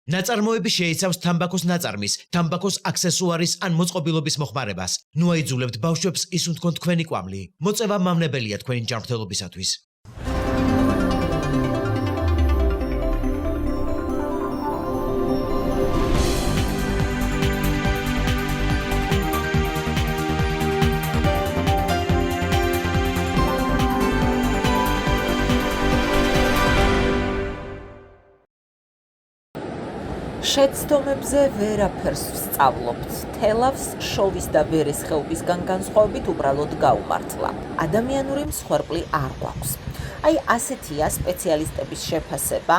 ნაწარმოები შეიცავს თამბაქოს ნაწარმის, თამბაქოს აქსესუარის ან მოწყობილობის მოხმარებას. ნუ აიძულებთ ბავშვებს ისუნ თქვენ თქვენი კვამლი. მოწევა მამნებელია თქვენი ჯანმრთელობისათვის. შეცდომებზე ვერაფერს ვსწავლობთ. თელავს შოვის და ვერის ხეობისგან განსხვავებით უბრალოდ გაუმართლა. ადამიანური მსხვერპლი არ გვაქვს. აი ასეთია სპეციალისტების შეფასება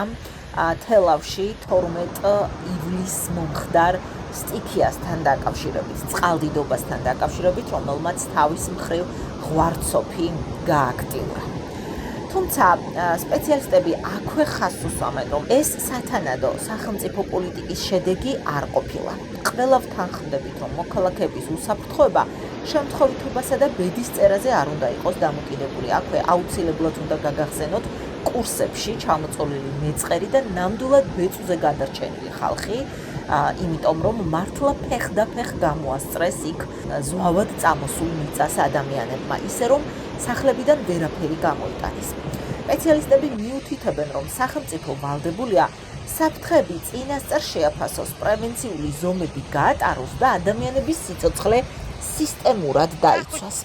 თელავში 12 ივლისს მომხდარ სტიქიასთან დაკავშირებით, წყალდიდობასთან დაკავშირებით, რომელმაც თავის მხრივ ღვარცოფი გააქტიურა. თუმცა სპეციალისტები აქვე ხაზს უსვამენ, რომ ეს სათანადო სახელმწიფო პოლიტიკის შედეგი არ ყოფილა. ყველა ვთანხმდებით, რომ მოქალაქეების უსაფრთხოება შემთხვევითობასა და ბედის წერაზე არ უნდა იყოს დამოკიდებული. აქვე აუცილებლად უნდა გაგახსენოთ კურსებში ჩამოწოლილი მეწყერი და ნამდვილად ბეწვზე გადარჩენილი ხალხი, იმიტომ რომ მართლა ფეხდაფეხ გამოასწრეს იქ ზვავად წამოსულ მიწას ადამიანებმა, ისე რომ სახლებიდან ვერაფერი გამოიტანეს. სპეციალისტები მიუთითებენ, რომ სახელმწიფო ვალდებულია საფრთხეები წინასწარ შეაფასოს, პრევენციული ზომები გაატაროს და ადამიანების სიცოცხლე სისტემურად დაიცვას.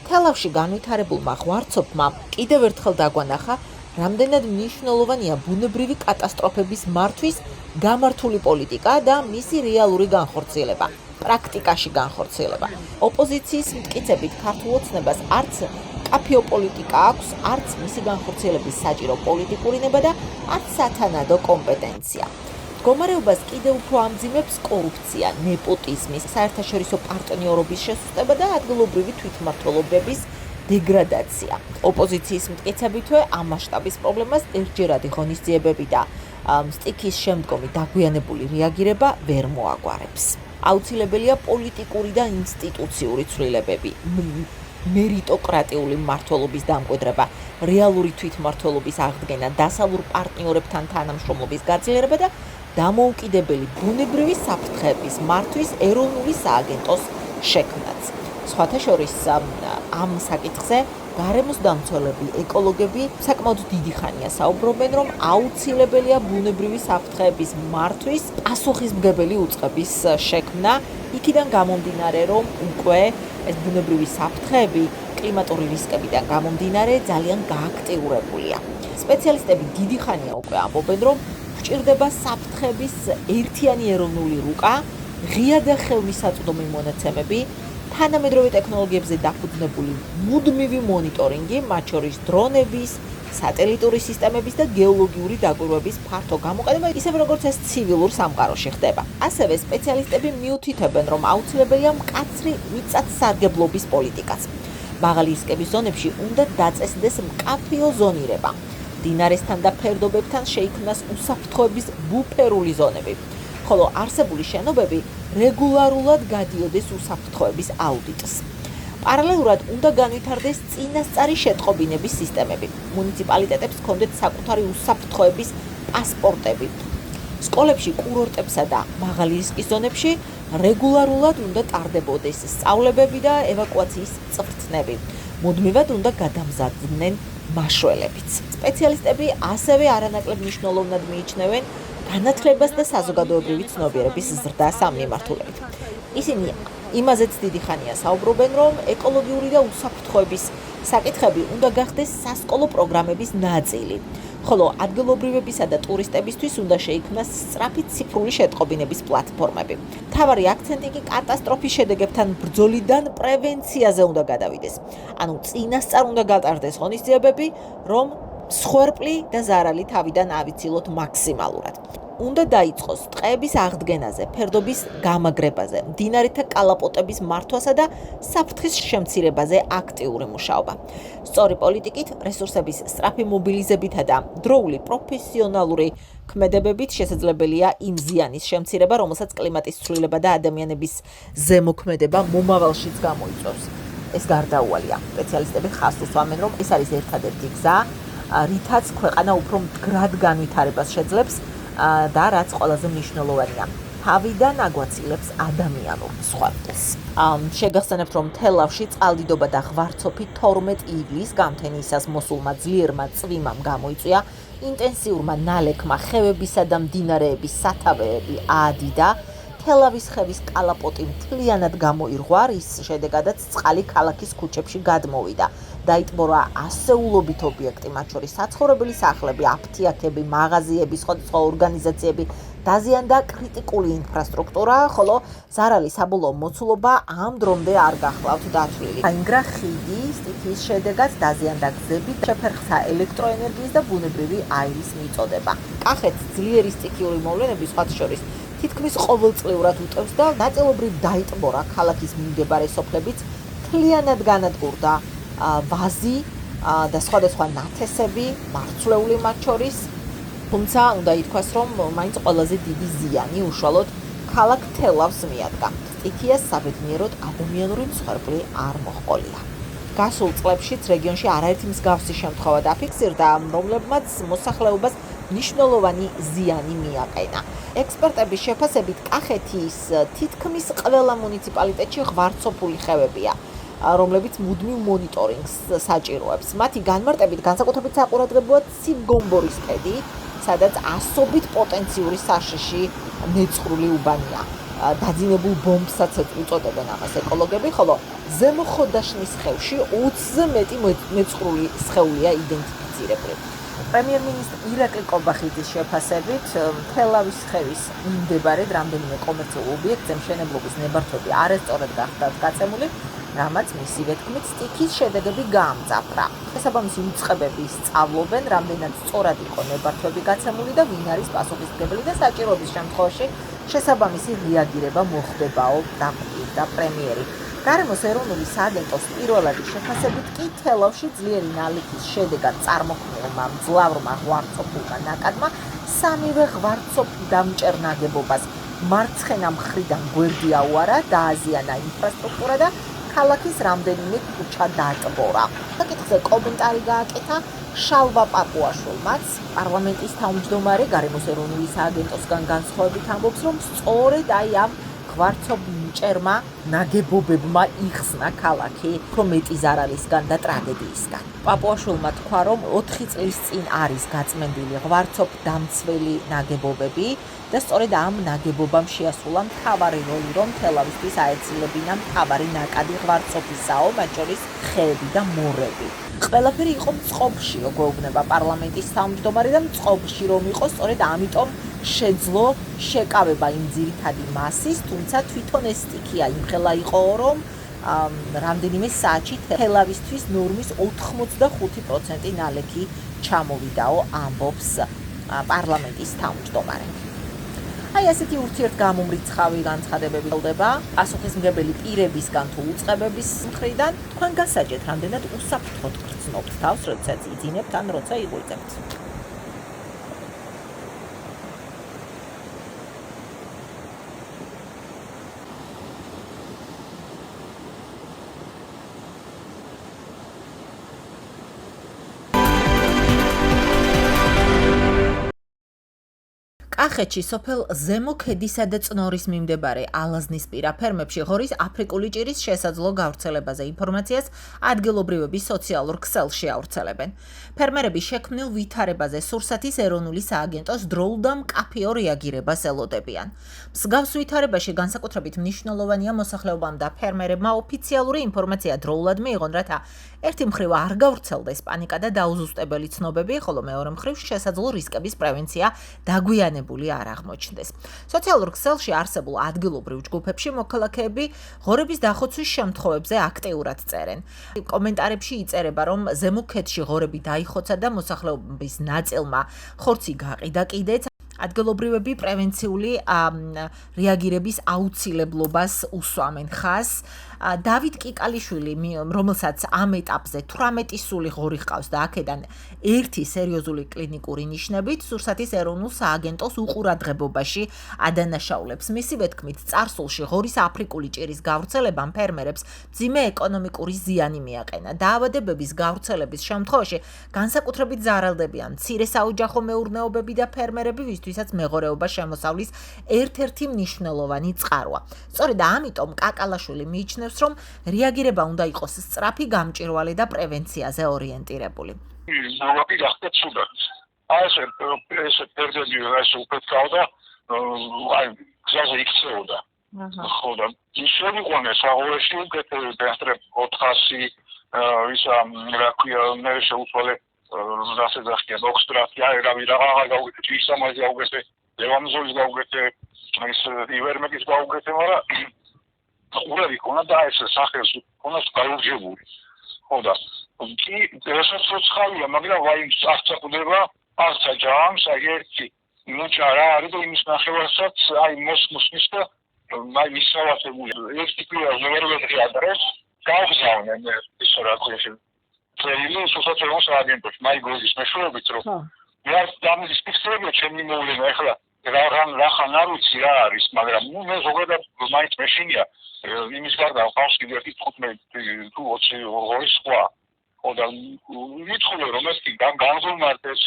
თელავში განვითარებულმა ღვარცოფმა კიდევ ერთხელ დაგვანახა, რამდენად მნიშვნელოვანია ბუნებრივი კატასტროფების მართვის გამართული პოლიტიკა და მისი რეალური განხორციელება, პრაქტიკაში განხორციელება. ოპოზიციის მტკიცებით ქართულ ოცნებას არც კაფეო პოლიტიკა აქვს, არც მისი განხორციელების საჭირო პოლიტიკური ნება და არც სათანადო კომპეტენცია. მდგომარეობას კიდევ უფრო ამძიმებს კორუფცია, ნეპოტიზმის, საერთაშორისო პარტნიორობის შესუსტება და ადგილობრივი თვითმმართველობების დეგრადაცია. ოპოზიციის მტკიცებითვე ამ მასშტაბის პრობლემას ერთჯერადი ღონისძიებები და სტიქის შემდგომი დაგვიანებული რეაგირება ვერ მოაგვარებს. აუცილებელია პოლიტიკური და ინსტიტუციური ცვლილებები, მერიტოკრატიული მმართველობის დამკვიდრება, რეალური თვითმმართველობის აღდგენა, დასავლურ პარტნიორებთან თანამშრომლობის გაძლიერება და დამოუკიდებელი ბუნებრივი საფრთხეების მართვის ეროვნული სააგენტოს შექმნაც. სხვათა შორის ამ საკითხზე გარემოს დამცველები, ეკოლოგები საკმაოდ დიდი ხანია საუბრობენ, რომ აუცილებელია ბუნებრივი საფრთხეების მართვის პასუხისმგებელი უწყების შექმნა, იქიდან გამომდინარე, რომ უკვე ეს ბუნებრივი საფრთხეები კლიმატური რისკებიდან გამომდინარე ძალიან გააქტიურებულია. სპეციალისტები დიდი ხანია უკვე ამბობენ, რომ გვჭირდება საფრთხების ერთიანი ეროვნული რუკა, ღია და ხელმისაწვდომი მონაცემები, თანამედროვე ტექნოლოგიებზე დაფუძნებული მუდმივი მონიტორინგი, მათ შორის დრონების, სატელიტური სისტემების და გეოლოგიური დაკვირვების ფართო გამოყენება, ისევე როგორც ეს ცივილურ სამყაროში ხდება. ასევე სპეციალისტები მიუთითებენ, რომ აუცილებელია მკაცრი მიწათსარგებლობის პოლიტიკაც. მაღალი რისკების ზონებში უნდა დაწესდეს მკაფიო ზონირება. მდინარესთან და ფერდობებთან შეიქმნას უსაფრთხოების ბუფერული ზონები. ხოლო არსებული შენობები რეგულარულად გადიოდეს უსაფრთხოების აუდიტს. პარალელურად უნდა განვითარდეს წინასწარი შეტყობინების სისტემები. მუნიციპალიტეტებს ჰქონდეთ საკუთარი უსაფრთხოების პასპორტები. სკოლებში, კურორტებსა და მაღალი რისკის ზონებში რეგულარულად უნდა ტარდებოდეს სწავლებები და ევაკუაციის წვრთნები. მუდმივად უნდა გადამზადდნენ მაშველებიც. სპეციალისტები ასევე არანაკლებ მნიშვნელოვნად მიიჩნევენ განათლებას და საზოგადოებრივი ცნობიერების ზრდას ამ მიმართულებით. ისინი იმაზეც დიდი ხანია საუბრობენ, რომ ეკოლოგიური და უსაფრთხოების საკითხები უნდა გახდეს სასკოლო პროგრამების ნაწილი, ხოლო ადგილობრივებისა და ტურისტებისთვის უნდა შეიქმნას სწრაფი ციფრული შეტყობინების პლატფორმები. მთავარი აქცენტი კი კატასტროფის შედეგებთან ბრძოლიდან პრევენციაზე უნდა გადავიდეს. ანუ წინასწარ უნდა გატარდეს ღონისძიებები, რომ მსხვერპლი და ზარალი თავიდან ავიცილოთ მაქსიმალურად. უნდა დაიწყოს ტყეების აღდგენაზე, ფერდობის გამაგრებაზე, მდინარეთა კალაპოტების მართვასა და საფრთხის შემცირებაზე აქტიური მუშაობა. სწორი პოლიტიკით, რესურსების სწრაფი მობილიზებითა და დროული პროფესიონალური ქმედებებით შესაძლებელია იმ ზიანის შემცირება, რომელსაც კლიმატის ცვლილება და ადამიანების ზემოქმედება მომავალშიც გამოიწვევს. ეს გარდაუვალია. სპეციალისტები ხაზს უსვამენ, რომ ეს არის ერთადერთი გზა, რითაც ქვეყანა უფრო მდგრად განვითარებას შეძლებს და რაც ყველაზე მნიშვნელოვანია, თავიდან აგვაწილებს ადამიანურ მსხვერპლს. შეგახსენებთ, რომ თელავში წყალდიდობა და ღვარცოფი 12 ივლისს გამთენიისას მოსულმა ძლიერმა წვიმამ გამოიწვია, ინტენსიურმა ნალექმა ხევებისა და მდინარეების სათავეები აადიდა, თელავის ხევის კალაპოტი მთლიანად გამოირღვა, რის შედეგადაც წყალი ქალაქის ქუჩებში გადმოვიდა. დაიტბორა ასეულობით ობიექტი, მათ შორის საცხოვრებელი სახლები, აფთიაქები, მაღაზიები, სხვადასხვა ორგანიზაციები, დაზიანდა კრიტიკული ინფრასტრუქტურა, ხოლო ზარალის საბოლოო მოცულობა ამ დრომდე არ გახლავთ დათვლილი. გაინგრა ხიდი, სტიქიის შედეგად დაზიანდა გზები, შეფერხდა ელექტროენერგიის და ბუნებრივი აირის მიწოდება. კახეთს ძლიერი სტიქიური მოვლენები სხვათა შორის თითქმის ყოველწლიურად უტევს და ნაწილობრივ დაიტბორა ქალაქის მიმდებარე სოფლებიც, მთლიანად განადგურდა ვაზი და სხვადასხვა ნათესები, მარცვლეული მათ შორის. თუმცა უნდა ითქვას, რომ მაინც ყველაზე დიდი ზიანი უშუალოდ ქალაქ თელავს მიადგა. სტიქიას საბედნიეროდ ადამიანური მსხვერპლი არ მოჰყოლია. გასულ წლებშიც რეგიონში არაერთი მსგავსი შემთხვევა დაფიქსირდა, რომლებმაც მოსახლეობას მნიშვნელოვანი ზიანი მიაყენა. ექსპერტების შეფასებით, კახეთის თითქმის ყველა მუნიციპალიტეტში ღვარცოფული ხევებია, რომლებიც მუდმივ მონიტორინგს საჭიროებს. მათი განმარტებით განსაკუთრებით საყურადღებოა ციგომბორის ქედი, სადაც ასობით პოტენციური საშიში მეწყრული უბანია. დაძინებულ ბომბსაც უწოდებენ ამას ეკოლოგები, ხოლო ზემო ხოდაშნის ხევში 20-ზე მეტი მეწყრული სხეულია იდენტიფიცირებული. პრემიერ-მინისტრი ირაკლი კობახიძის შეფასებით, თელავის ხევის მიმდებარედ რამდენიმე კომერციულ ობიექტზე მშენებლობის ნებართვები არასწორად გახდათ გაწემული, რამაც მისივე თქმით სტიქიის შედეგები გაამძაფრა. შესაბამისი უწყებები სწავლობენ, რამდენად სწორად იყო ნებართვები გაცემული და ვინ არის პასუხისმგებელი და საჭიროების შემთხვევაში შესაბამისი რეაგირება მოხდებაო, დაკვირდა პრემიერი. გარემოს ეროვნული სააგენტოს პირველადი შეფასებით კი თელავში ძლიერი ნალექის შედეგად წარმოქმნილმა მძლავრმა ღვარცოფულმა ნაკადმა სამივე ღვარცოფ დამჭერ ნაგებობას მარცხენა მხრიდან გვერდი აუარა, დააზიანა ინფრასტრუქტურა და ქალაქის რამდენიმე ქუჩა დაატბორა. საკითხზე კომენტარი გააკეთა შალვა პაპუაშვილმაც, პარლამენტის თავმჯდომარე გარემოს ეროვნული სააგენტოსგან განსხვავებით ამბობს, რომ სწორედ აი ამ ღვარცოფ მჭერმა ნაგებობებმა იხსნა ქალაქი უფრო მეტი ზარალისგან და ტრაგედიისგან. პაპუაშვილმა თქვა, რომ 4 წლის წინ არის გაწმენდილი ღვარცოფ დამცველი ნაგებობები და სწორედ ამ ნაგებობამ შეასრულა მთავარი როლი, რომ თელავისთვის აეცილებინა მთავარი ნაკადი ღვარცოფისაო, მათ შორის ხეები და მორები. ყველაფერი იყო მწყობრში, გვეუბნება პარლამენტის თავმჯდომარე და მწყობრში რომ იყო, სწორედ ამიტომ შეძლო შეკავება იმ ძირითადი მასის, თუმცა თვითონ ეს სტიქია იმხელა იყო, რომ რამდენიმე საათში თელავისთვის ნორმის 85% ნალექი ჩამოვიდაო, ამბობს პარლამენტის თავმჯდომარე. აი ასეთი ურთიერთგამომრიცხავი განცხადებები ხდება პასუხისმგებელი პირებისგან თუ უწყებების მხრიდან. თქვენ გასაჯეთ, რამდენად უსაფრთხოდ გრძნობთ თავს, როდესაც იძინებთ ან როცა იღურძებთ. კახეთში სოფელ ზემო ქედისა და წნორის მიმდებარე ალაზნისპირა ფერმებში ღორის აფრიკული ჭირის შესაძლო გავრცელებაზე ინფორმაციას ადგილობრივები სოციალურ ქსელში ავრცელებენ. ფერმერები შექმნილ ვითარებაზე სურსათის ეროვნული სააგენტოს დროულ და მკაფიო რეაგირებას ელოდებიან. მსგავს ვითარებაში განსაკუთრებით მნიშვნელოვანია მოსახლეობამ და ფერმერებმა ოფიციალური ინფორმაცია დროულად მიიღონ, რათა ერთი მხრივ არ გავრცელდეს პანიკა და დაუზუსტებელი ცნობები, ხოლო მეორე მხრივ შესაძლო რისკების პრევენცია დაგვიანებული არ აღმოჩნდეს. სოციალურ ქსელში არსებულ ადგილობრივ ჯგუფებში მოქალაქეები ღორების დახოცვის შემთხვევებზე აქტიურად წერენ. კომენტარებში იწერება, რომ ზემო ქედში ღორები დაიხოცა და მოსახლეობის ნაწილმა ხორცი გაყიდა კიდეც. ადგილობრივები პრევენციული რეაგირების აუცილებლობას უსვამენ ხაზს. დავით კიკალიშვილი, რომელსაც ამ ეტაპზე 18 სული ღორი ჰყავს და აქედან ერთი სერიოზული კლინიკური ნიშნებით, სურსათის ეროვნულ სააგენტოს უყურადღებობაში ადანაშაულებს. მისივე თქმით, წარსულში ღორის აფრიკული ჭირის გავრცელებამ ფერმერებს მძიმე ეკონომიკური ზიანი მიაყენა. დაავადებების გავრცელების შემთხვევაში განსაკუთრებით ზარალდებიან მცირე საოჯახო მეურნეობები და ფერმერები, ვისთვის მათთვისაც მეღორეობა შემოსავლის ერთ-ერთი მნიშვნელოვანი წყაროა. სწორედ ამიტომ კაკალაშვილი მიიჩნევს, რომ რეაგირება უნდა იყოს სწრაფი, გამჭვირვალე და პრევენციაზე ორიენტირებული. მოგაკი გახდა ცუდად. ასე პერიოდი ეს უფეთქავდა, აი გზაზე იქცეოდა. ხო და ისევ საღვეში გეთრე 400 ისა რა ქვია მე შეუცვალე ასე ძახიან ოქსტრატი აი რაღაც გავუკეთე ისამაზე გავუკეთე ლევანზოლის გავუკეთე ის ივერმეკის გავუკეთე მაგრამ ყურები ქონა და ეს სახელს ქონა გაუჯებული ხო და კი ესაც როცხავია მაგრამ ვაი აღწაყდება არცა ჯამს აი ერთი ნუჭა რა არის და იმის ნახევარსაც აი მოსმის და აი მისავასებული ერთი კვირა ზოგადად ადრეს გავგზავნე ის რა ქვია წერილი სოციალურ აგენტებს მაიგროვის მეშვეობით რომ მე არ დამის ფიქსირება ჩემი მოვლენა ახლა რახან არ ვიცი რა არის მაგრამ მე ზოგადად მაინც მეშინია იმის გარდა ყავს კიდევ ერთი 15 თუ 20 სხვა ხო და მithule რომ ეს განზომარდეს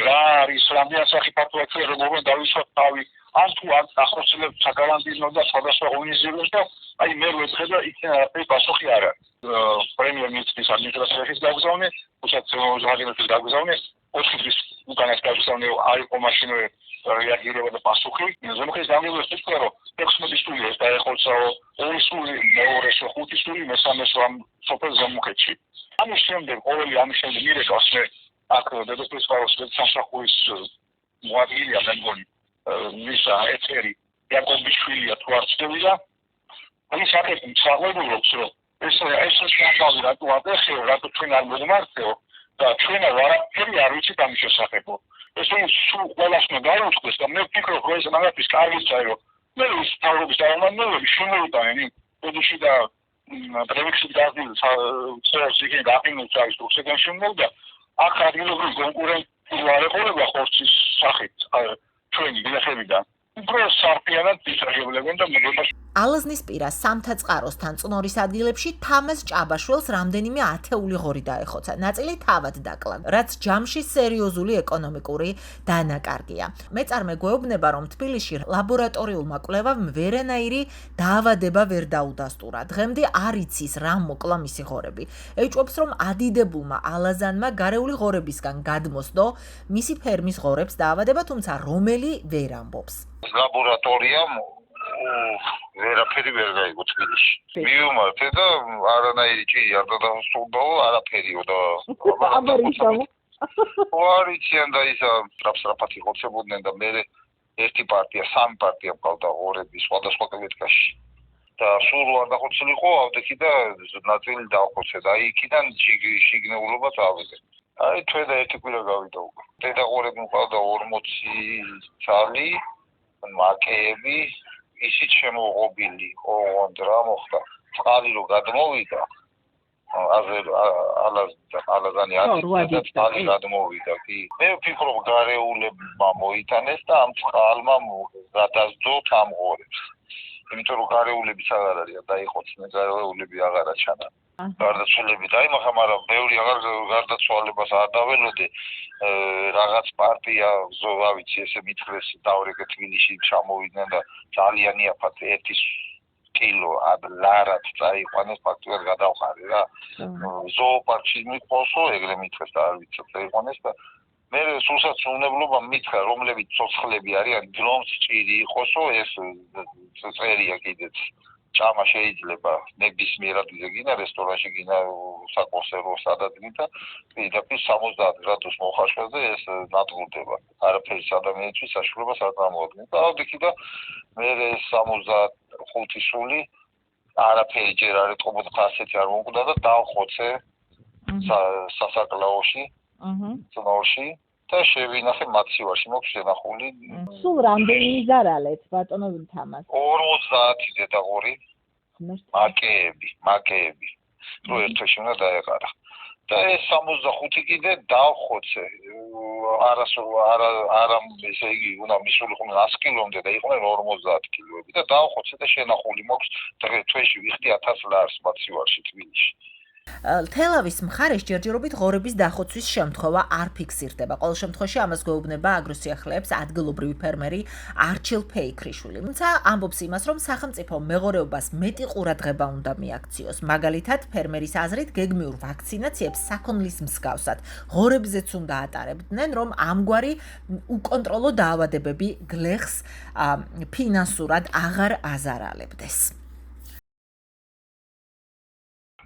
რა არის რამდენი საფართოა როგორ დავისვათ თავი ან თუ არ ახორციელებს საგარანტიზმო და სხვადასხვა ორგანიზაციებს და აი მე ვეძღე და იქ არაფერი პასუხი არ არის პრემიერ-მინისტრის ადმინისტრაციის გაგზავნე, უსაცილო აგენტის გაგზავნე, 4 დღის უკანას გაგზავნე აიყო მაშინვე რეაგირება და პასუხი. ზემოხის გამიგოს თქვა რომ 16 სტული ეს დაეხოცაო, 2 სტული, მეორე 5 სტული, მესამე სამ სოფელ ზემოხეთში. ამის შემდეგ ყოველი ამის შემდეგ მირეკავს მე აქ დედოფლის ხაროს სამსახურის მოადგილეა მე მგონი მისა ეთერი იაკობიშვილია თუ არ ცდები და ის აქეთ საღვებულობს რომ ეს შეახავი რატო ატეხეო, რატო ჩვენ არ მოგმართეო და ჩვენ არაფერი არ ვიცით ამის შესახებ. ეს სულ ყველას უნდა გაუწყდეს და მე ვფიქრობ რომ ეს მაგათთვის კარგია რომ მე ის თავრობის წარმომადგენლები შემოიტანენ იმ პოზიციაში და პრემიქსი დაძილ სერვისს იგი გაფინანსა ის რუსეთიდან შემოვიდა აქ ადგილობრივი კონკურენტი არ ეყოლება ხორცის სახით ჩვენი გლეხებიდან უფრო სარფიანად ისარგებლებენ და მოგებას ალაზნის პირა სამთა წყაროსთან წნორის ადგილებში თამაზ ჭაბაშვილს რამდენიმე ათეული ღორი დაეხოცა. ნაწილი თავად დაკლა, რაც ჯამში სერიოზული ეკონომიკური დანაკარგია. მეწარმე გვეუბნება, რომ თბილისში ლაბორატორიულმა კვლევამ ვერანაირი დაავადება ვერ დაუდასტურა. დღემდე არ იცის რა მოკლა მისი ღორები. ეჭვობს, რომ ადიდებულმა ალაზანმა გარეული ღორებისგან გადმოსდო მისი ფერმის ღორებს დაავადება, თუმცა რომელი ვერ ამბობს. ლაბორატორიამ ვერაფერი ვერ გაიგო თბილისში. მივუმართე და არანაირი ჭირი არ დადასტურდაო, არაფერიო და არ იციან და ისა სტრაფსრაფად იხოცებოდნენ და მე ერთი პარტია, სამი პარტია მყავდა ღორები სხვადასხვა კლეტკაში. და სულ არ დახოცილიყო ავდექი და ნაწილი დაახოცე და აი იქიდან შიგნეულობა წავიდე. აი თქვენ და ერთი კვირა გავიდა უკვე. დედაღორები მყავდა 40 ცალი, მაკეები ისიც შემოღობილი, ოღონდ რა მოხდა? წყალი რო გადმოვიდა, ალაზანი წყალი გადმოვიდა, კი. მე ვფიქრობ გარეულებმა მოიტანეს და ამ წყალმა გადასდოთ ამ ღორებს. იმიტომ რომ გარეულებიც აღარ არის, დაიხოცნენ გარეულები აღარ აჩანა. გარდაცვალები დაიმახა, მაგრამ ბევრი აღარ გარდაცვალებას არ დაველოდე. რაღაც პარტია ზოვა ვიცი ესე მითხრეს დავრეკე თბილისში ჩამოვიდნენ და ძალიან იაფად 1 კილო ლარად წაიყვანეს ფაქტურად გადავხარე რა ზოოპარკში მიყოსო ეგრე მითხრეს და არ ვიცი წაიყვანეს და მე სულსაც უნებლობა მითხრა რომლებიც ცოცხლები არიან დრომს ჭირი იყოსო ეს წერია კიდეც ჭამა შეიძლება ნებისმიერად გინა რესტორანში გინა საკონსერვო სადაც გინდა პირდაპირ 70 გრადუს მოხარშვაზე ეს ნადგურდება არაფერი ადამიანისთვის საშუალებას არ წარმოადგენს და ავდიქი და მე 65 სული არაფერი ჯერ არ ეთყობოდა ასეთი არ მომკვდა და დავხოცე სასაკლაოში წნორში და შევინახე მაცივარში მოქვს შენახული სულ რამდენი იზარალეთ ბატონო თამას 50 დედაღორი მაკეები რო ერთში უნდა დაეყარა და ეს 65 კიდე დავხოცე არა ესე იგი უნდა მისულიყო 100 კილომდე და იყვნენ 50 კილოები და დავხოცე და შენახული მოქვს დღე თვეში ვიხდი 1000 ლარს მაცივარში თბილისში თელავის მხარეს ჯერჯერობით ღორების დახოცვის შემთხვევა არ ფიქსირდება. ყოველ შემთხვევაში ამას გვეუბნება აგროსიახლეებს ადგილობრივი ფერმერი არჩილ ფეიქრიშვილი. თუმცა ამბობს იმას, რომ სახელმწიფო მეღორეობას მეტი ყურადღება უნდა მიაქციოს. მაგალითად, ფერმერის აზრით, გეგმიურ ვაქცინაციებს საქონლის მსგავსად ღორებზეც უნდა ატარებდნენ, რომ ამგვარი უკონტროლო დაავადებები გლეხს ფინანსურად აღარ აზარალებდეს.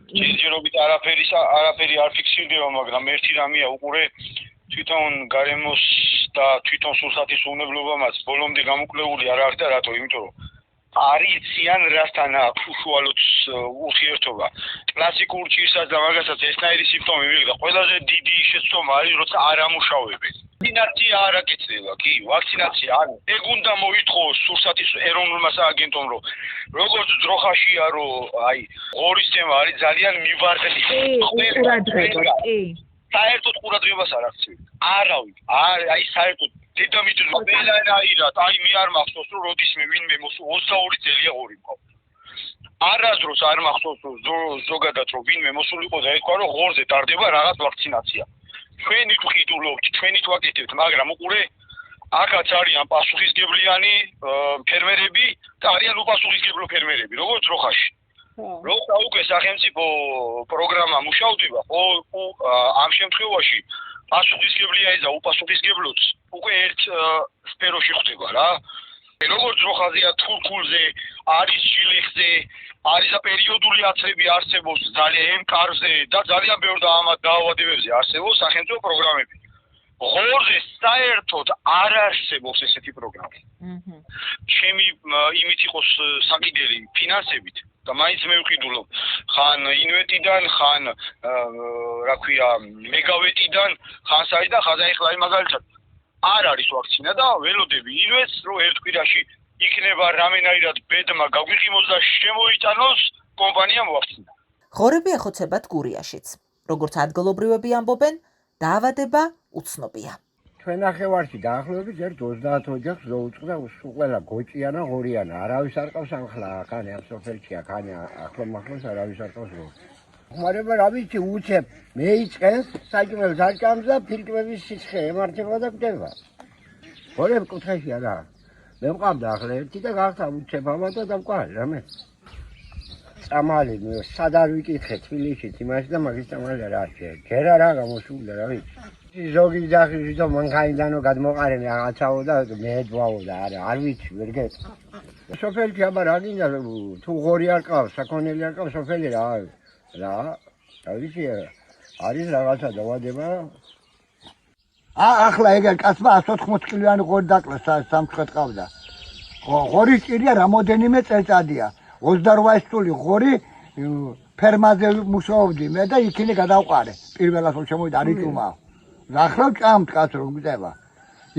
ჯერჯერობით არაფერი არ ფიქსირდება, მაგრამ ერთი რამეა უყურე თვითონ გარემოს და თვითონ სურსათის უნებლობამაც ბოლომდე გამოკვლეული არ არის და რატო? იმიტომ რომ არიციან რასთან აქვს უშუალოდ ურთიერთობა. კლასიკურ ჭირსაც და მაგასაც ესნაირი სიმპტომი მიიღდა. ყველაზე დიდი შეცდომა არის, როცა არ ამუშავებენ. ვაქცინაცია არ აკეთდება, კი, ვაქცინაცია არ. ეგ უნდა მოითხოვოს სურსათის ეროვნულმა სააგენტომ, რომ როგორც ძროხაშია, რომ აი ღორის თემა არის ძალიან მივარდნილი. ყურადღება, კი. საერთოდ ყურადღებას არ აქცევენ. არავინ, აი საერთოდ დედამიწის ყველანაირად, აი მე არ მახსოვს, რომ როდისმე ვინმე 22 წელია ღორი მყავს. არასდროს არ მახსოვს, რომ ზოგადად რომ ვინმე მოსულიყო და ეთქვა, რომ ღორზე ტარდება რაღაც ვაქცინაცია. ჩვენი ვყიდულობთ, ჩვენი ვაკეთებთ, მაგრამ უყურე აქაც არიან პასუხისგებლიანი ფერმერები და არიან უპასუხისგებლო ფერმერები, როგორც ძროხაში. როცა უკვე სახელმწიფო პროგრამა მუშავდება, ამ შემთხვევაში პასუხისგებლიანი და უპასუხისგებლოც უკვე ერთ სფეროში ხდება რა. როგორც ძროხაზეა თურქულზე, არის ჟილეხზე, არის და პერიოდული აცრები არსებობს ძალიან კარზე და ძალიან ბევრ დაავადებებზე არსებობს სახელმწიფო პროგრამები. ღორზე საერთოდ არ არსებობს ესეთი პროგრამა. ჩემი იმით იყოს საკიდელი ფინანსებით და მაინც მე ვყიდულობ ხან ინვეტიდან, ხან რა ქვია, მეგავეტიდან, ხან საიდან, ხან ეხლა აი მაგალითად არ არის ვაქცინა და ველოდები ინვესტს, რომ ერთ კვირაში იქნება რამენაირად ბედმა გაგვიყიმოს და შემოიტანოს კომპანია მოაქცინა. ღორები ეხოცებათ გურიაშიც. როგორც ადგილობრივები ამბობენ, დაავადება უცნობია. ჩვენ ნახევარში დაახლოებით ერთ 30 ოჯახს ზოუწყდა ყველა გოჭიანა, ღორიანა. არავის არ ყავს ახლა, ხანი ამ სოფელშია, ხანი ახლომახლოს არავის არ ყავს ღორი. ხმარება რა ვიცი, უცებ მეიწყენს, საჭმელს არ ჭამს და ფილტვების სიცხე ემართება და გდება. ღორები კუთხეშია რა. მე მყავდა ახლა ერთი და გახდა უცებავა და დამყარი რამე. წამალი სად არ ვიკითხე თბილისში იმაში და მაგის წამალი რა არის. ჯერა რა გამოსულა რა ვიცი. ზოგი ძახი და მანქანიდანო გადმოყარენ რაღაცაო და მეედვაო და არ ვიცი ვერ გეტყვი. სოფელში აბა რა გინდა თუ ღორი არ ყავს, საქონელი არ ყავს სოფელი რა ვიცი არის რაღაცა დავადება. ახლა ეგ კაცმა 180 კილოიანი ღორი დაკლას სამწუხაროდ ყავდა. ღორის ჭირია რამოდენიმე წელწადია. 28 წული ღორი ფერმაზე მუშაობდი მე და იქინე გადავყარე. პირველად რომ შემოვიდა არიწუმაო. ახლა ჭამთ კაც რომ გდება.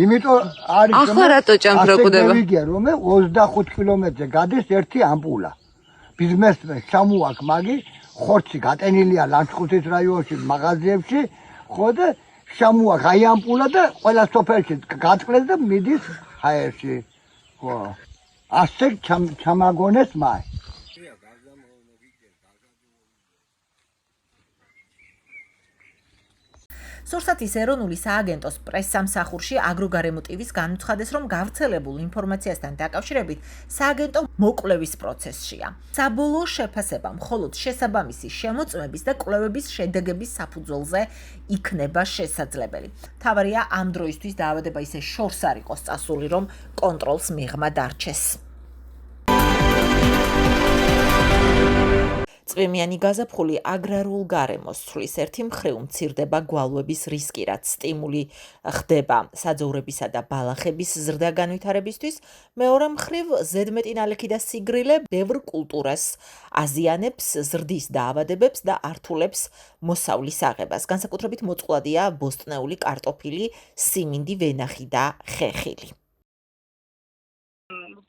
იმიტომ არის ახლა რატო ჭამთ რო გდება? ვიგია რომ 25 კილომეტრზე გადის ერთი ამპულა. ბიზნესმენ ჩამოაქ მაგი ხორცი გატენილია ლანჩხუთის რაიონში მაღაზიებში, ხო და ჩამოაქ აი ამპულა და ყველა სოფელში გაწყლეს და მიდის ჰაერში. ხო. ასე ჩამაგონეს მაი. სურსათის ეროვნული სააგენტოს პრესსამსახურში აგროგარემო ტივის განუცხადეს, რომ გავრცელებულ ინფორმაციასთან დაკავშირებით სააგენტო მოკვლევის პროცესშია. საბოლოო შეფასება მხოლოდ შესაბამისი შემოწმების და კვლევების შედეგების საფუძველზე იქნება შესაძლებელი. მთავარია ამ დროისთვის დაავადება ისე შორს არ იყოს წასული, რომ კონტროლს მიღმა დარჩეს. წვიმიანი გაზაფხული აგრარულ გარემოს ცვლის. ერთი მხრივ მცირდება გვალვების რისკი, რაც სტიმული ხდება საძოვრებისა და ბალახების ზრდა განვითარებისთვის. მეორე მხრივ ზედმეტი ნალექი და სიგრილე ბევრ კულტურას აზიანებს, ზრდის დაავადებებს და ართულებს მოსავლის აღებას. განსაკუთრებით მოწყვლადია ბოსტნეული კარტოფილი, სიმინდი, ვენახი და ხეხილი.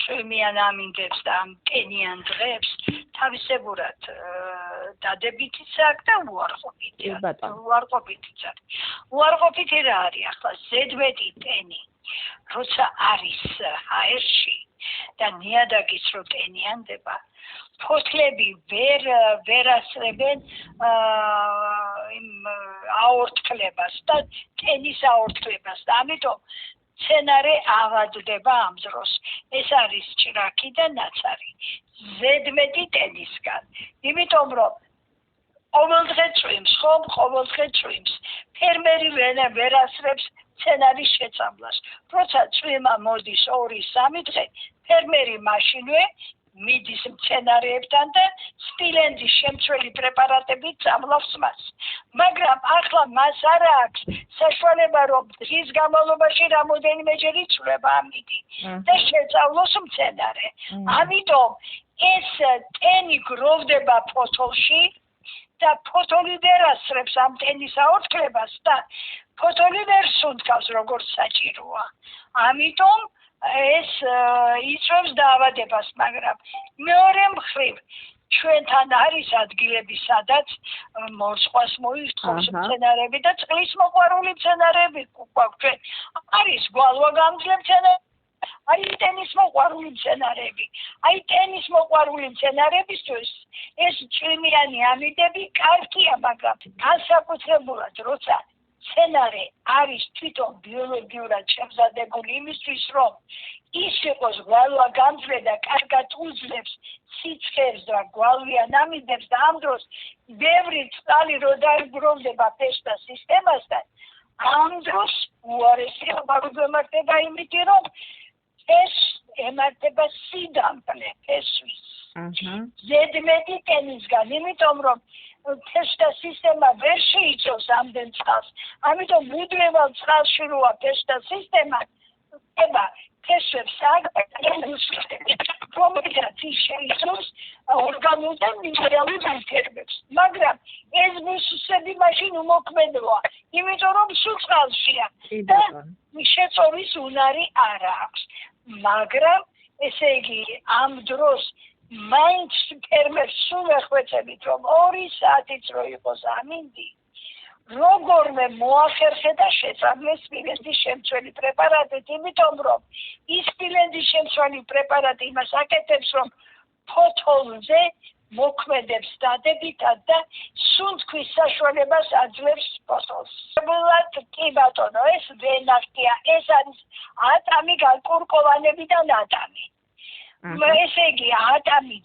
წვიმიან ამინდებს და მტენიან დღებს თავისებურად დადებითიც აქვს და უარყოფითი. უარყოფითიც არის. უარყოფითი რა არის ახლა ზედმეტი ტენი, როცა არის ჰაერში და ნიადაგის რო ტენიანდება, ფოთლები ვერ ასრებენ იმ აორთქლებას და ტენის აორთქლებას და ამიტომ სცენარე ავადდება ამ დროს. ეს არის ჭრაკი და ნაცარი. ზედმეტი ტენისგან. იმიტომ რომ ყოველდღე წვიმს, ხომ? ყოველდღე წვიმს. ფერმერი ვერ ასრებს სცენარის შეწამლას. როცა წვიმა მოდის 2-3 დღე, ფერმერი მაშინვე მიდის მცენარეებთან და სპილენძის შემცველი პრეპარატებით წამლავს მას. მაგრამ ახლა მას არ აქვს საშუალება რომ დღის განმავლობაში რამოდენიმეჯერ იცვლება ამიდი და შეწავლოს მცენარე. ამიტომ ეს ტენი გროვდება ფოთოლში და ფოთოლი ვერ ასრებს ამ ტენის აორთქლებას და ფოთოლი ვერ სუნთქავს როგორც საჭიროა. ამიტომ ეს იწვევს დაავადებას, მაგრამ მეორე მხრივ ჩვენთან არის ადგილები, სადაც მოსყვას მოიხსოვს მცენარეები და წყლის მოყვარული მცენარეები გვაქვს ჩვენ. არის გვალვაგამძლე მცენარეები, არის ტენის მოყვარული მცენარეები. აი ტენის მოყვარული მცენარეებისთვის ეს წვიმიანი ამიდები კარგია, მაგრამ განსაკუთრებულად როცა სცენარე არის თვითონ ბიოლოგიურად შემზადებული იმისთვის, რომ ის იყოს გვალვაგამძლე და კარგად უძლებს სიცხეს და გვალვიან ამიდებს და ამ დროს ბევრი წყალი რო დაიგროვდება ფესვთა სისტემასთან, ამ დროს უარესობა გვემართება იმითი, რომ ეს ემართება სიდამპლე ფესვის. ზედმეტი ტენისგან, იმიტომ რომ ფესვთა სისტემა ვერ შეიცავს ამდენ წყალს. ამიტომ მუდმივად წყალში როა ფესვთა სისტემა, ება ფესვებს აგრეთვე რომელიც შეიცავს ორგანულ და მინერალურ ნივთიერებებს. მაგრამ ეს ბუსები მაშინ უმოქმედოა, იმიტომ რომ სულ წყალშია და შეწოვის უნარი არ აქვს. მაგრამ ესე იგი ამ დროს მაინც ფერმერს სულ ეხვეწებით, რომ 2 საათიც რო იყოს ამინდი, როგორმე მოახერხე და შეწამლეს სპილენძის შემცველი პრეპარატით, იმიტომ რომ ის სპილენძის შემცველი პრეპარატი იმას აკეთებს, რომ ფოთოლზე მოქმედებს დადებითად და სუნთქვის საშუალებას აძლევს ფოთოლს. ბულად კი ბატონო, ეს ვენახტია, ეს არის ატამი განკურკოვანებიდან ატამი. ესე იგი ატამი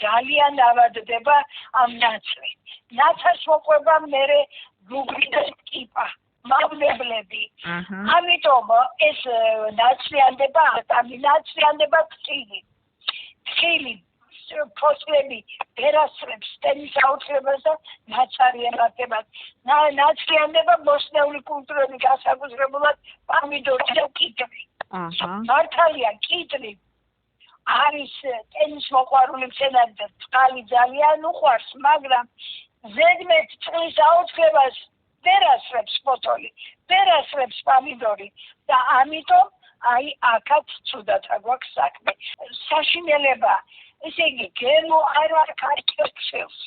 ძალიან ავადდება ამ ნაცრით. ნაცარს მოყვება მერე გუგრი და ტიპა, მავნებლები. ამიტომ ეს ნაცრიანდება ატამი, ნაცრიანდება თხილი. თხილი ფოთლები ვერ ასრებს ტენის აორთქლებას და ნაცარი ემართება. ნაცრიანდება მოსნეული კულტურები, განსაკუთრებულად პომიდორი და კიტრი. მართალია კიტრი არის ტენის მოყვარული მცენარე და წყალი ძალიან უყვარს, მაგრამ ზედმეტ წყლის აორთქლებას ვერ ასრებს ფოთოლი, ვერ ასრებს პომიდორი და ამიტომ აი აქაც ცუდად აგვაქვს საქმე. საშინელება, ესე იგი გემო არ აქვს ხელს.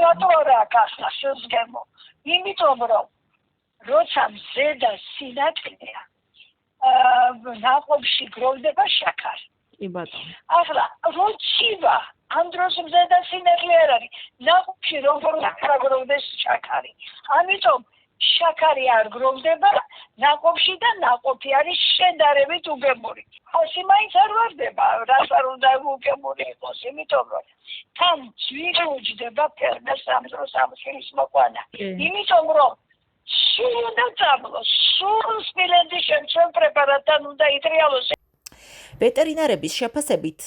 რატომ აქ ახლა ხელს გემო? იმიტომ რომ როცა მზედა სინათლეა, ნაყოფში გროვდება შაქარი. ახლა როცივა ამ დროს მზედა სინათლე არ არის, ნაყოფში როგორ გროვდეს შაქარი. ამიტომ შაქარი არ გროვდება ნაყოფში და ნაყოფი არის შედარებით უგემური. ხოსი მაინც არ ვარდება, რას არ უნდა უგემური იყოს, იმიტომ რომ თან ძვირი უჯდება ფერმერს ამ დროს ამ ხილის მოყვანა. იმიტომ რომ სულ უნდა წამლოს, სულ სპილენძის შემცველ პრეპარატთან უნდა იტრიალოს. ვეტერინარების შეფასებით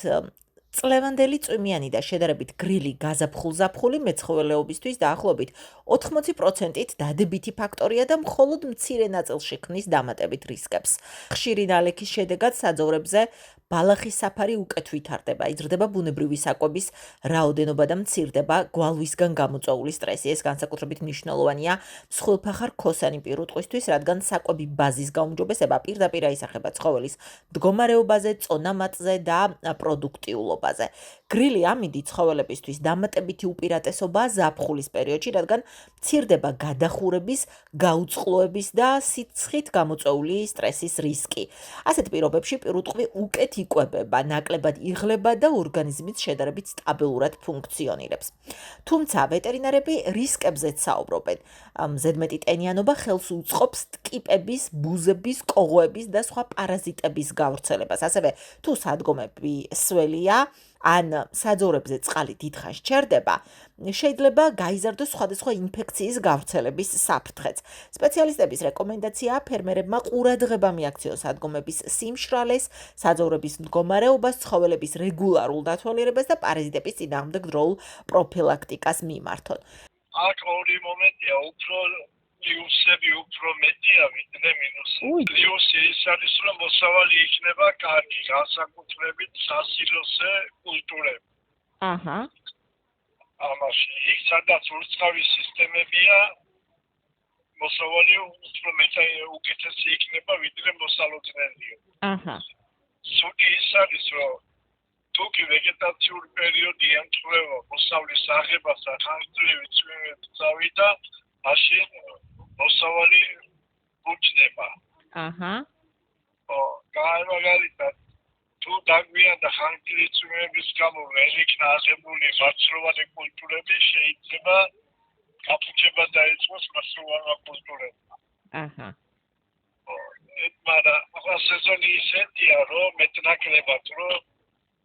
წლევანდელი წვიმიანი და შედარებით გრილი გაზაფხულ-ზაფხული მეცხოველეობისთვის დაახლოებით 80%-ით დადებითი ფაქტორია და მხოლოდ მცირე ნაწილში ქმნის დამატებით რისკებს. ხშირი ნალექის შედეგად საძოვრებზე ბალახის საფარი უკეთ ვითარდება, იზრდება ბუნებრივი საკვების რაოდენობა და მცირდება გვალვისგან გამოწვეული სტრესი. ეს განსაკუთრებით მნიშვნელოვანია მსხვილფახარ ქოსანი პირუტყვისთვის, რადგან საკვები ბაზის გაუმჯობესება პირდაპირ აისახება ცხოველის მდგომარეობაზე, წონამატზე და პროდუქტიულობაზე. გრილი ამინდი ცხოველებისთვის დამატებითი უპირატესობაა ზაფხულის პერიოდში, რადგან მცირდება გადახურების, გაუწყლოების და სიცხით გამოწვეული სტრესის რისკი. ასეთ პირობებში პირუტყვი უკეთ იკვებება, ნაკლებად იღლება და ორგანიზმიც შედარებით სტაბილურად ფუნქციონირებს. თუმცა ვეტერინარები რისკებზეც საუბრობენ. ზედმეტი ტენიანობა ხელს უწყობს ტკიპების, ბუზების, კოღოების და სხვა პარაზიტების გავრცელებას. ასევე თუ სადგომები სველია, ან საძოვრებზე წყალი დიდხანს ჩერდება, შეიძლება გაიზარდოს სხვადასხვა ინფექციის გავრცელების საფრთხეც. სპეციალისტების რეკომენდაციაა ფერმერებმა ყურადღება მიაქციონ სადგომების სიმშრალეს, საძოვრების მდგომარეობას, ცხოველების რეგულარულ დათვალიერებას და პარაზიტების წინააღმდეგ დროულ პროფილაქტიკას მიმართონ. აქ ორი მომენტია, უფრო ლიუსები უფრო მეტია ვიდრე მინუსი. ლიუსი ის არის, რომ მოსავალი იქნება კარგი, განსაკუთრებით სასილოსე კულტურები. აჰა. ამაში იქ სადაც ურწყავის სისტემებია, მოსავალი უფრო მეტად უკეთესი იქნება ვიდრე მოსალოდნელია. აჰა. სული ის არის, რომ თუკი ვეგეტაციური პერიოდი ემთხვევა მოსავლის აღებას და ხანგრძლივი წვიმებით წავიდა, მაშინ მოსავალი უჩნდება. აჰა. მაგალითად, თუ დაგვიანდა ხანგრძლივი წვიმების გამო ვერ იქნა აღებული მარცვლოვანი კულტურები, შეიძლება გაფუჭება დაიწყოს მარცვლოვანმა კულტურებმა. აჰა. მაგრამ სეზონი ისეთია, რომ მეტნაკლებად, რომ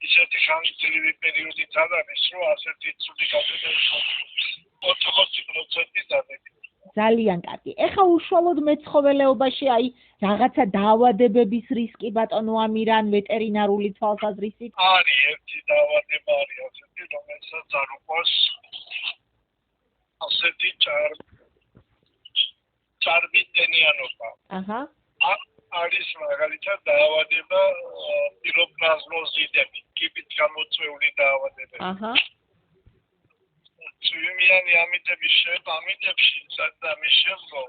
ისეთი ხანგრძლივი პერიოდიც არ არის, რომ ასეთი ცუდი გაგება 80% დადება. ძალიან კარგი. ეხა უშუალოდ მეცხოველეობაში რაღაცა დაავადებების რისკი ბატონო ამირან ვეტერინარული თვალსაზრისით? არის ერთი დაავადება არის ასეთი, რომელსაც არ უყვარს ასეთი ჭარბიტენიანობა. აჰა. არის მაგალითად დაავადება პიროპლაზმოზიდები, კიბით გამოწვეული დაავადებები. აჰა. წვიმიანი ამინდებში და მის შემდგომ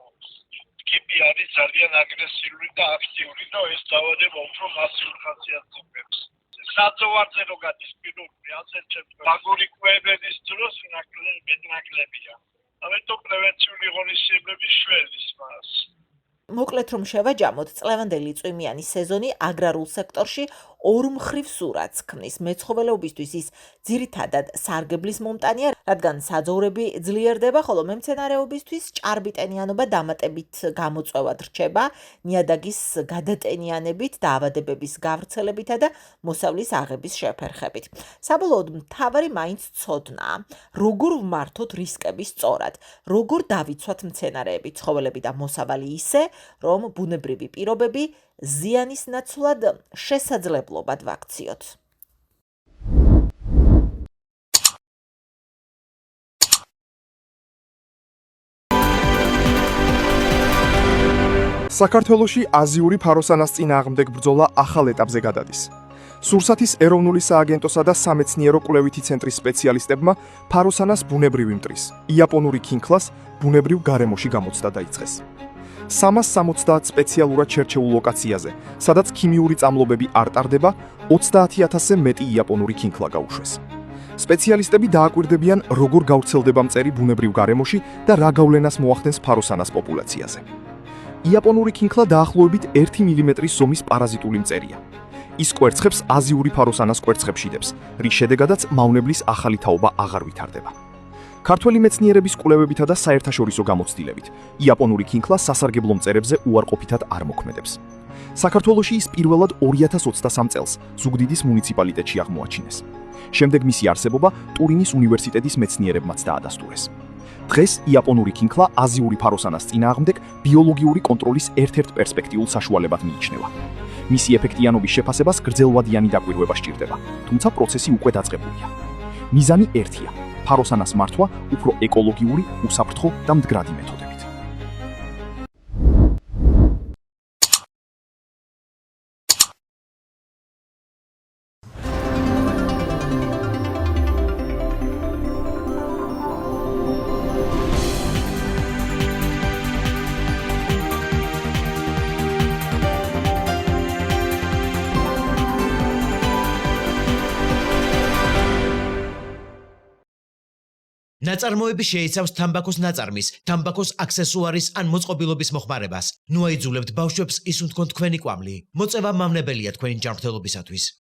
კიბი არის ძალიან აგრესიული და აქტიური და ეს დაავადება უფრო მასიურ ხასიათს იღებს. საძოვარზე რო გადის პირუტყვი, ასეთ შემთხვევაში მაგური კვებების დროს მეტნაკლებია. ამიტომ პრევენციული ღონისძიებები შველის მას. მოკლედ რომ შევაჯამოთ, წლევანდელი წვიმიანი სეზონი აგრარულ სექტორში ორმხრივ სურათს ქმნის. მეცხოველეობისთვის ის ძირითადად სარგებლის მომტანია, რადგან საძოვრები ძლიერდება, ხოლო მემცენარეობისთვის ჭარბიტენიანობა დამატებით გამოწვევად რჩება, ნიადაგის გადატენიანებით, დაავადებების გავრცელებითა და მოსავლის აღების შეფერხებით. საბოლოოდ მთავარი მაინც ცოდნაა, როგორ ვმართოთ რისკები სწორად, როგორ დავიცვათ მცენარეები, ცხოველები და მოსავალი ისე, რომ ბუნებრივი პირობები ზიანის ნაცვლად შესაძლებლობად ვაქციოთ. საქართველოში აზიური ფაროსანას წინააღმდეგ ბრძოლა ახალ ეტაპზე გადადის. სურსათის ეროვნული სააგენტოსა და სამეცნიერო კვლევითი ცენტრის სპეციალისტებმა ფაროსანას ბუნებრივი მტრის, იაპონური ქინქლას ბუნებრივ გარემოში გამოცდა დაიწყეს. 370 სპეციალურად შერჩეულ ლოკაციაზე, სადაც ქიმიური წამლობები არ ტარდება, 30,000-ზე მეტი იაპონური ქინქლა გაუშვეს. სპეციალისტები დააკვირდებიან, როგორ გავრცელდება მწერი ბუნებრივ გარემოში და რა გავლენას მოახდენს ფაროსანას პოპულაციაზე. იაპონური ქინქლა დაახლოებით 1 მმ-ის ზომის პარაზიტული მწერია. ის კვერცხებს აზიური ფაროსანას კვერცხებში დებს, რის შედეგადაც მავნებლის ახალი თაობა აღარ ვითარდება. ქართველი მეცნიერების კვლევებითა და საერთაშორისო გამოცდილებით, იაპონური ქინქლა სასარგებლო მწერებზე უარყოფითად არ მოქმედებს. საქართველოში ის პირველად 2023 წელს ზუგდიდის მუნიციპალიტეტში აღმოაჩინეს. შემდეგ მისი არსებობა ტურინის უნივერსიტეტის მეცნიერებმაც დაადასტურეს. დღეს იაპონური ქინქლა აზიური ფაროსანას წინააღმდეგ ბიოლოგიური კონტროლის ერთ-ერთ პერსპექტიულ საშუალებად მიიჩნევა. მისი ეფექტიანობის შეფასებას გრძელვადიანი დაკვირვება სჭირდება, თუმცა პროცესი უკვე დაწყებულია. მიზანი ერთია: ფაროსანას მართვა უფრო ეკოლოგიური, უსაფრთხო და მდგრადი მეთოდებით. ნაწარმოები შეიცავს თამბაქოს ნაწარმის, თამბაქოს აქსესუარის ან მოწყობილობის მოხმარებას. ნუ აიძულებთ ბავშვებს ისუნთქონ თქვენი კვამლი. მოწევა მავნებელია თქვენი ჯანმრთელობისათვის.